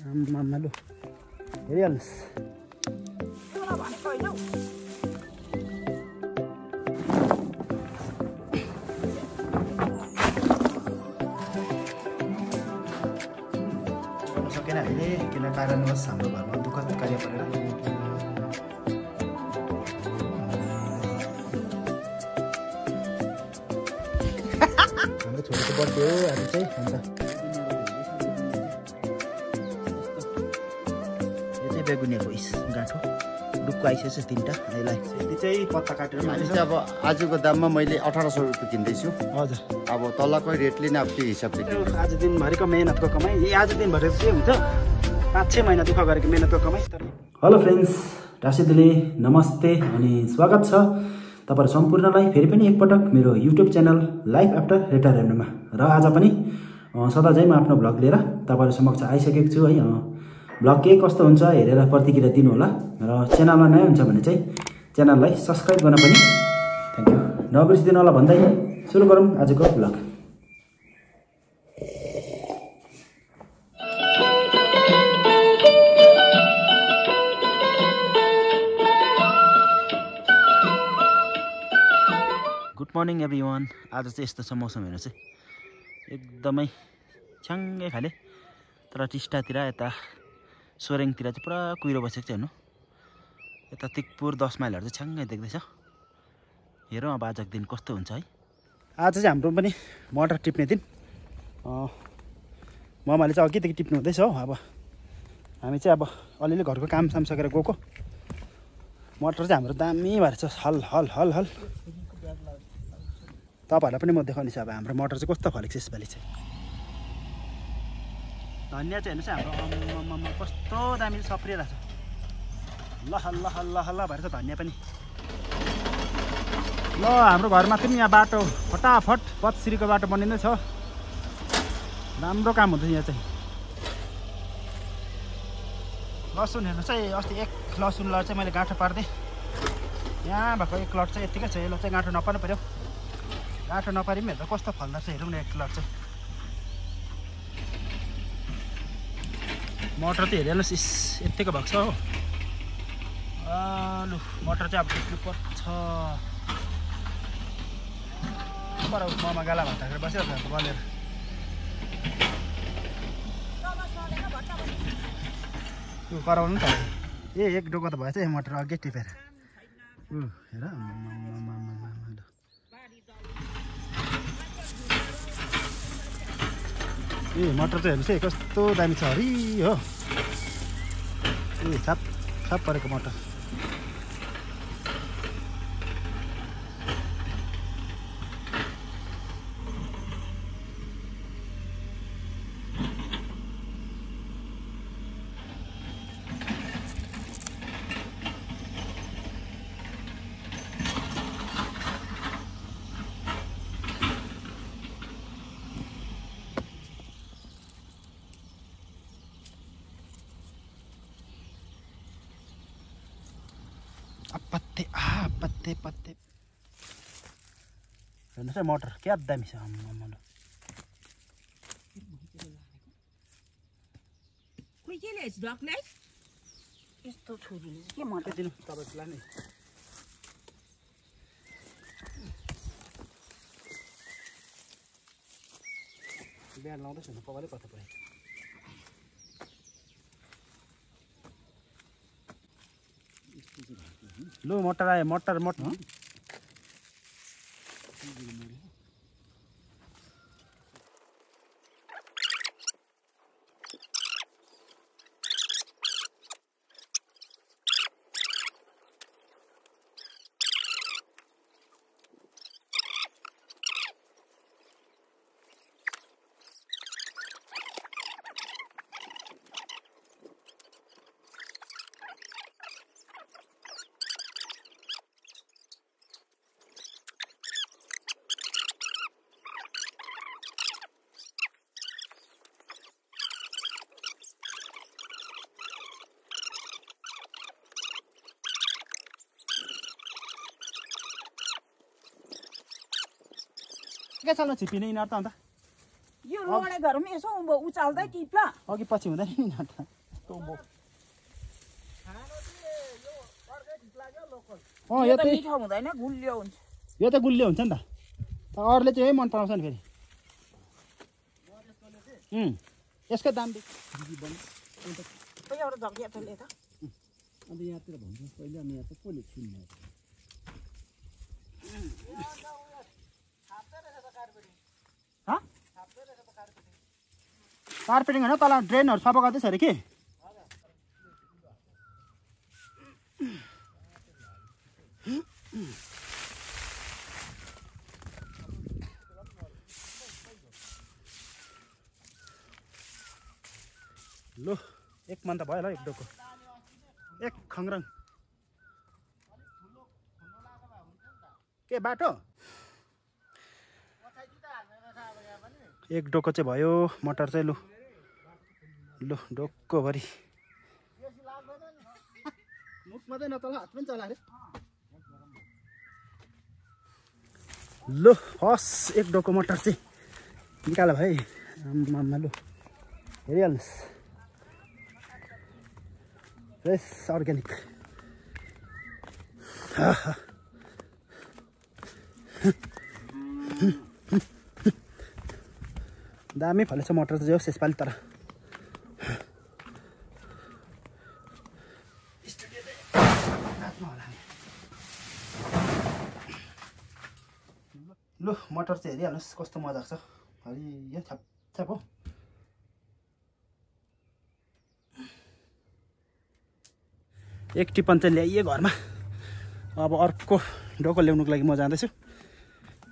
आम्मालु हेरिहाल्नुस् सकेन हामीले किन कारणवश हाम्रो घरमा दुःखद कार्य परेर हाम्रो छोरीको बर्थडे हो आज चाहिँ अन्त बेगुनिएको गाँठो डुक्को आइसकेछ 3टा यसलाई यति चाहिँ पत्ता काटेर मानिस अब आजको दाममा मैले 1800 रुपियाँ किन्दैछु हजुर अब तलकै रेटले नै अब त्यो हिसाबले आज दिनभरिको मेहनतको कमाइ आज दिनभरि के हुन्छ 5-6 महिना दुःख गरेको मेहनतको कमाइ हेलो फ्रेन्ड्स टासीदिले नमस्ते अनि स्वागत छ तपाईहरु सम्पूर्णलाई फेरि पनि एकपटक मेरो युट्युब च्यानल लाइफ आफ्टर रिटायरमेन्टमा र आज पनि सदा झैं म आफ्नो भ्लग लिएर तपाईहरु समक्ष आइसकेको छु है भ्लग के कस्तो हुन्छ हेरेर प्रतिक्रिया दिनु होला र च्यानलमा नयाँ हुन्छ भने चाहिँ च्यानललाई सब्स्क्राइब गर्न पनि थ्यांक यू नबिर्सिदिनु होला भन्दै सुरु गरौँ आजको भ्लग गुड मर्निङ एभ्रीवान आज चाहिँ यस्तो छ मौसम हेर्नु चाहिँ एकदमै छ्याङ्गै खाले तर टिस्टातिर यता सोरेङतिर चाहिँ पुरा कुहिरो बसेको छ हेर्नु यता तिकपुर 10 माइलहरु चाहिँ छ्याङ्गै देख्दैछ हेरौँ अब आजको दिन कस्तो हुन्छ है आज चाहिँ हाम्रो पनि मटर टिप्ने दिन ममाले चाहिँ अघिदेखि टिप्नु हुँदैछ हो अब हामी चाहिँ अब अलिअलि घरको काम साम सकेर गएको मटर चाहिँ हाम्रो दामी भएर छ हल हल हल हल तपाईहरुलाई पनि म देखाउने छु अब हाम्रो मटर चाहिँ कस्तो फलेको छ यसपालि चाहिँ धनिया चाहिँ हेर्नुस् हाम्रो कस्तो दामी सप्रिरहेको छ लह लह लह लह भएर छ धनिया पनि ल हाम्रो घरमा पनि यहाँ बाटो फटाफट पथसिरीको बाटो बनिँदै छ राम्रो काम हुँदैछ यहाँ चाहिँ लसुन हेर्नुहोस् है अस्ति एक लसुन लड चाहिँ मैले गाँठो पार्दै यहाँ भएको एक लट चाहिँ यतिकै छ यसलाई चाहिँ गाँठो नपार्नु पर्यो गाँठो नपारि पनि हेर्दा कस्तो फल्दो रहेछ हेरौँ न एक लट चाहिँ मटर चाहिँ हेरिहाल्नुहोस् यत्तिको भएको छ हो लु मटर चाहिँ अब टिप्नु पर्छ पर ममा गाला भात खाएर बसिरहेको छ बलेर कराउनु त एक डोको त भएछ मटर अघि टिपेर हेर मटर चाहिँ हेर्नुहोस् है कस्तो दामी छ हरि हो छाप छाप परेको मटर पत्ते हेर्नुहोस् है मटर क्या दामी छ यस्तो छोरीले के मटर दिनु तपाईँको लाने बिहान लाउँदैछ भने कपालै कता पऱ्यो लु मटर आयो मटर मटर के चल्न छिपिने यिनीहरू त अन्त यो रोडे घरमा यसो उँभो उचाल्दै टिप्ला अघि पछि हुँदैन नि नाटा यो यो त मिठो हुँदैन गुलियो हुन्छ यो त गुलियो हुन्छ नि त अरूले चाहिँ यही मन पराउँछ नि फेरि यसको दाम एउटा जग्गा त ले त अन्त यहाँतिर भन्छ पहिले अनि यहाँ त कसले छुन्ने कार्पेटिङ होइन तल ड्रेनहरू सफा गर्दैछ अरे कि लो एक मन त भयो होला एक डोको एक खङ्ग्रङ के बाटो एक डोको चाहिँ भयो मटर चाहिँ लु लु डोकोभरि मुख मात्रै नचला हात पनि चला अरे लु फर्स्ट एक डोको मटर चाहिँ निकाल भाइ आम्मा लु हेरिहाल्नुहोस् फ्रेस अर्ग्यानिक दामी फलेछ मटर चाहिँ होस् यसपालि तर लु मटर चाहिँ हेरिहाल्नुहोस् कस्तो मजाको छ हरियो छ्याप हो एक टिपन चाहिँ ल्याइए घरमा अब अर्को डोको ल्याउनुको लागि म जाँदैछु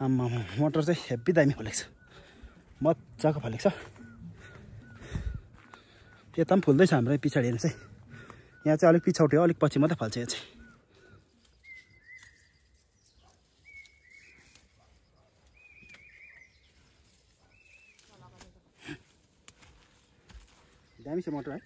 आम्मा मटर चाहिँ हेब्बी दामी फलेको छ मजाको फलेको छ यता पनि फुल्दैछ हाम्रो पछाडि हेर्नु चाहिँ यहाँ चाहिँ अलिक पिछौटे हो अलिक पछि मात्रै फल्छ यो चाहिँ दामी छ मटर है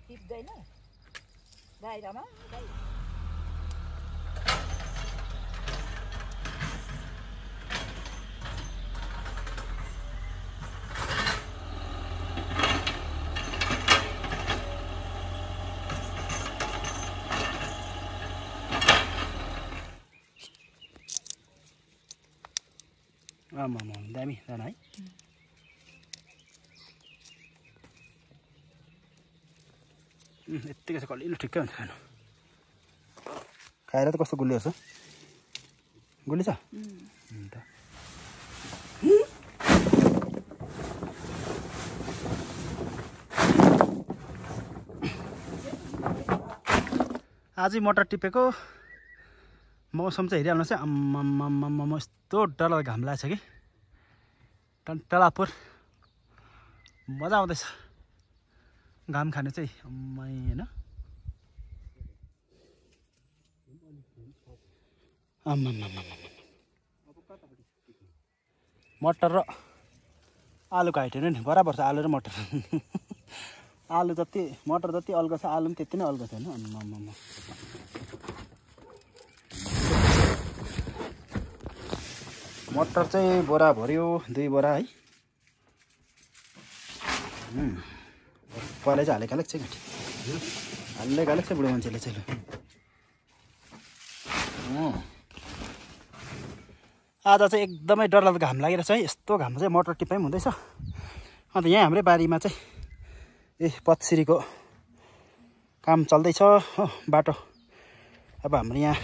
टिप्दैन बाहिरमा आम्मा दामी दाना है यत्तिकै छ कलिलो ठिक्कै हुन्छ खानु खाएर त कस्तो गुलियो छ गुली छ अन्त आजै मटर टिपेको मौसम चाहिँ हेरिहाल्नुहोस् है आम्माम्माम्मा यस्तो डरलाग्दो घाम लागेको छ कि टन्टलापुर मजा आउँदैछ घाम खानु चाहिँ अम्मै होइन आम्माम्माम्मा मटर र आलुको हाइट हेर्नु नि बराबर छ आलु र मटर आलु जति मटर जति अल्गो छ आलु पनि त्यति नै अल्गो छ होइन आम्माम्मा मटर चाहिँ बोरा भर्यो 2 बोरा है पहिला चाहिँ हालेको हालेको छ घाँटी हालेको हालेको छ बुढो मान्छेले चाहिँ आज चाहिँ एकदमै डरलाग्दो घाम लागिरहेछ है यस्तो घाम चाहिँ मटर टिप्पै पनि हुँदैछ अन्त यहाँ हाम्रै बारीमा चाहिँ पत्सिरीको काम चल्दैछ हो बाटो अब हाम्रो यहाँ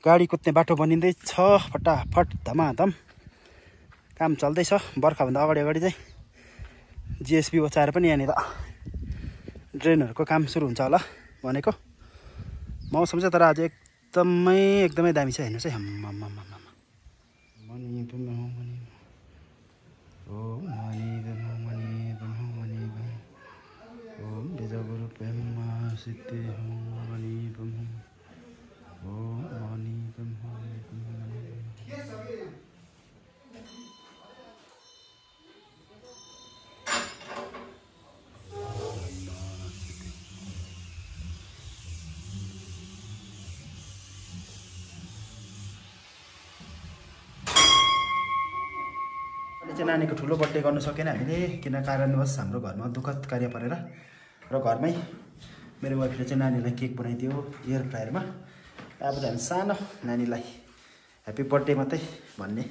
गाडी कुद्ने बाटो बनिँदैछ फटाफट धमाधम काम चल्दैछ बर्खाभन्दा अगाडि अगाडि चाहिँ जिएसबी ओछाएर पनि यहाँनिर ड्रेनहरूको काम सुरु हुन्छ होला भनेको मौसम चाहिँ तर आज एकदमै दामी छ हेर्नुहोस् है चाहिँ नानीको ठुलो बर्थडे गर्नु सकेन हामीले, किन कारणवश हाम्रो घरमा दुःखद कार्य परेर। र घरमै मेरो वाइफले चाहिँ नानीलाई केक बनाइदियो एयर फ्रायरमा। अब चाहिँ हामी सानो नानीलाई ह्याप्पी बर्थडे मात्रै भन्ने।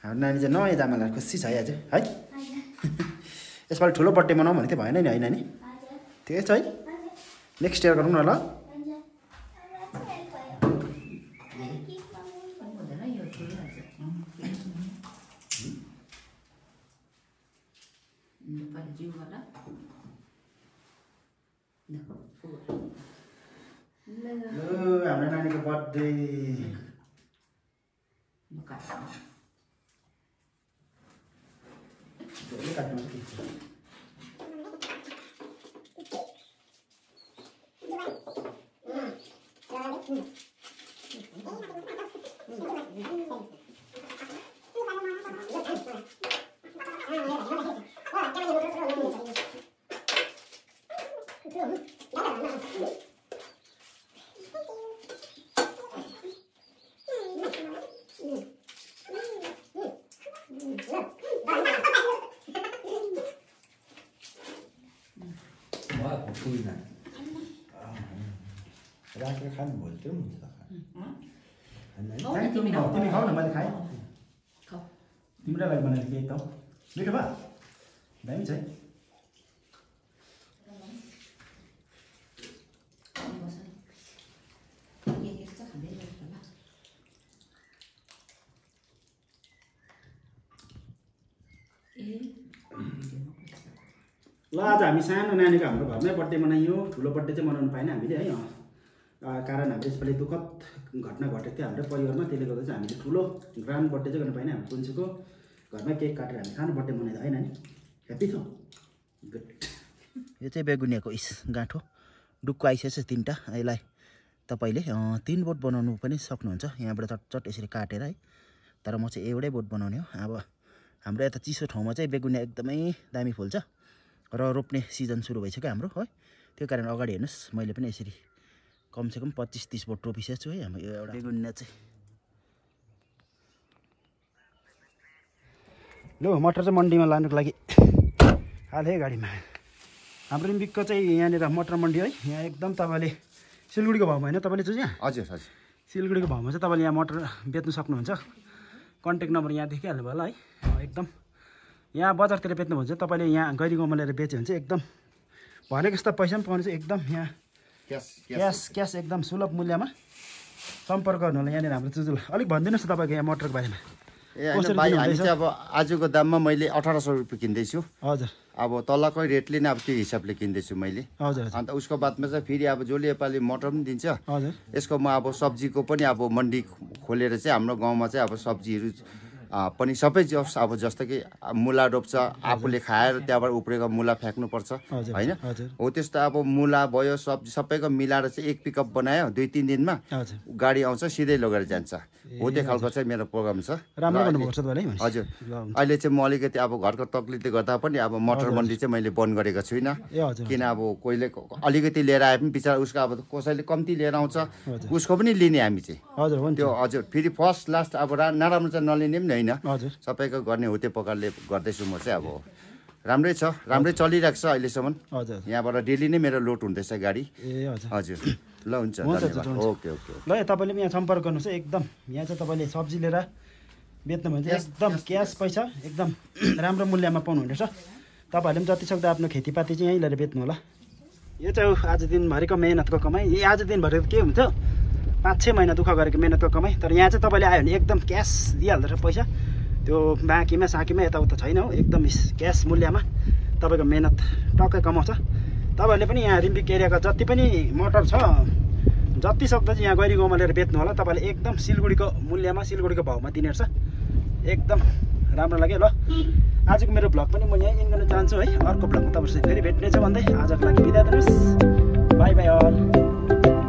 हाम्रो नानी चाहिँ नयाँ जामा लगाएर खुसी छ है आज है। यसपालि ठुलो बर्थडे मनाउँ भने चाहिँ भएन नि है नानी? ठिकै छ है, नेक्स्ट इयर गरौँ न ल। हाम्रो नानीको बर्थडे काट्नु राखेर खानु भोलि त्यो हुन्छ तिमी खाऊ न, मैले खाएँ। तिम्रो लागि बनाएर केक त मिठो भयो, दामी छ है। ल आज हामी सानो नानीको हाम्रो घरमै बर्थडे मनाइयो। ठुलो बर्थडे चाहिँ मनाउनु पाएन हामीले है, कारण हाम्रो यसपालि दुःखद घटना घटेको थियो हाम्रो परिवारमा। त्यसले गर्दा चाहिँ हामीले ठुलो ग्रान्ड बर्थडे चाहिँ गर्नु पाएन। हामी पुन्चुको घरमै केक काटेर हामी सानो बर्थडे मनाइदियो है नानी? ह्याप्पी छौ? गुड। यो चाहिँ बेगुनियाको गाँठो डुक्को आइसकेछ 3टा। यसलाई तपाईँले 3 बोट बनाउनु पनि सक्नुहुन्छ यहाँबाट चटचट यसरी काटेर है। तर म चाहिँ एउटै बोट बनाउने हो। अब हाम्रो यता चिसो ठाउँमा चाहिँ बेगुनिया एकदमै दामी फुल्छ र रोप्ने सिजन सुरु भइसक्यो हाम्रो है। त्यो कारण अगाडि हेर्नुहोस्, मैले पनि यसरी कमसेकम 25-30 बोट रोपिसकेको छु है हाम्रो यो एउटा बेगुनिया चाहिँ। ल मटर चाहिँ मन्डीमा लानुको लागि हालेँ गाडीमा। हाम्रो रिम्बिकको चाहिँ यहाँनिर मटर मन्डी है। यहाँ एकदम तपाईँले सिलगढीको भाउमा होइन तपाईँले चाहिँ यहाँ? हजुर हजुर, सिलगढीको भाउमा चाहिँ तपाईँले यहाँ मटर बेच्नु सक्नुहुन्छ। कन्ट्याक्ट नम्बर यहाँ देखिहाल्नु भयो होला है। एकदम यहाँ बजारतिर बेच्नु भने चाहिँ तपाईँले यहाँ गैरीगाउँमा लिएर बेच्यो भने चाहिँ एकदम भनेको जस्तो पैसा पनि पाउने चाहिँ एकदम यहाँ क्यास एकदम सुलभ मूल्यमा सम्पर्क गर्नु होला यहाँनिर हाम्रो जुजुल। अलिक भनिदिनुहोस् न तपाईँको यहाँ मटरको बारेमा। होइन भाइ, हामी चाहिँ अब आजको दाममा मैले 1800 रुपियाँ किन्दैछु। हजुर, अब तलकै रेटले नै अब त्यो हिसाबले किन्दैछु मैले। हजुर। अन्त उसको बादमा चाहिँ फेरि अब जसले योपालि मटर पनि दिन्छ, हजुर, यसको म अब सब्जीको पनि अब मन्डी खोलेर चाहिँ हाम्रो गाउँमा चाहिँ अब सब्जीहरू पनि सबै अब जस्तो कि मुला रोप्छ, आफूले खाएर त्यहाँबाट उब्रेको मुला फ्याँक्नुपर्छ होइन? हो त्यस्तो अब मुला भयो सब्जी सबैको मिलाएर चाहिँ एक पिकअप बनायो 2-3 दिनमा गाडी आउँछ सिधै लगेर जान्छ। हो त्यो खालको चाहिँ मेरो प्रोग्राम छ। हजुर, अहिले चाहिँ म अलिकति अब घरको तकलिफले गर्दा पनि अब मटर मन्डी चाहिँ मैले बन्द गरेको छुइनँ। किन अब कोहीले अलिकति लिएर आए पनि बिचरा उसको अब कसैले कम्ती लिएर आउँछ, उसको पनि लिने हामी चाहिँ। त्यो हजुर, फेरि फर्स्ट लास्ट अब नराम्रो चाहिँ नलिने पनि होइन, सबैको गर्ने हो त्यो प्रकारले गर्दैछु म चाहिँ। अब राम्रै छ, राम्रै चलिरहेको छ अहिलेसम्म। यहाँबाट डेली नै मेरो लोड हुँदैछ गाडी। हजुर, ल हुन्छ, ओके ओके। ल तपाईँले पनि यहाँ सम्पर्क गर्नुहोस् है। एकदम यहाँ चाहिँ तपाईँले सब्जी लिएर बेच्नु भने चाहिँ एकदम क्यास पैसा एकदम राम्रो मूल्यमा पाउनु हुनेछ। तपाईँहरूले पनि जति सक्दो आफ्नो खेतीपाती चाहिँ यहीँ लिएर बेच्नु होला। यो चाहिँ आज दिनभरिको मेहनतको कमाइ। आज दिनभरिको के हुन्छ, 5-6 महिना दुःख गरेको मेहनतको कमाइ। तर यहाँ चाहिँ तपाईँले आयो भने एकदम क्यास दिइहाल्दो रहेछ पैसा। त्यो बाँकीमा साँकीमा यताउता छैन हो, एकदम क्यास मूल्यमा तपाईँको मेहनत टक्कै कमाउँछ। तपाईँहरूले पनि यहाँ रिम्बिक एरियाको जति पनि मटर छ जति सक्दो चाहिँ यहाँ गैरीगाउँमा लिएर बेच्नु होला। तपाईँले एकदम सिलगढीको मूल्यमा सिलगढीको भाउमा दिने रहेछ। एकदम राम्रो लाग्यो। ल आजको मेरो भ्लग पनि म यहीँ एन्ड गर्न चाहन्छु है। अर्को भ्लगमा तपाईँसँग फेरि भेट्नेछु भन्दै आजको लागि बिदा दिनुहोस्। Bye bye all.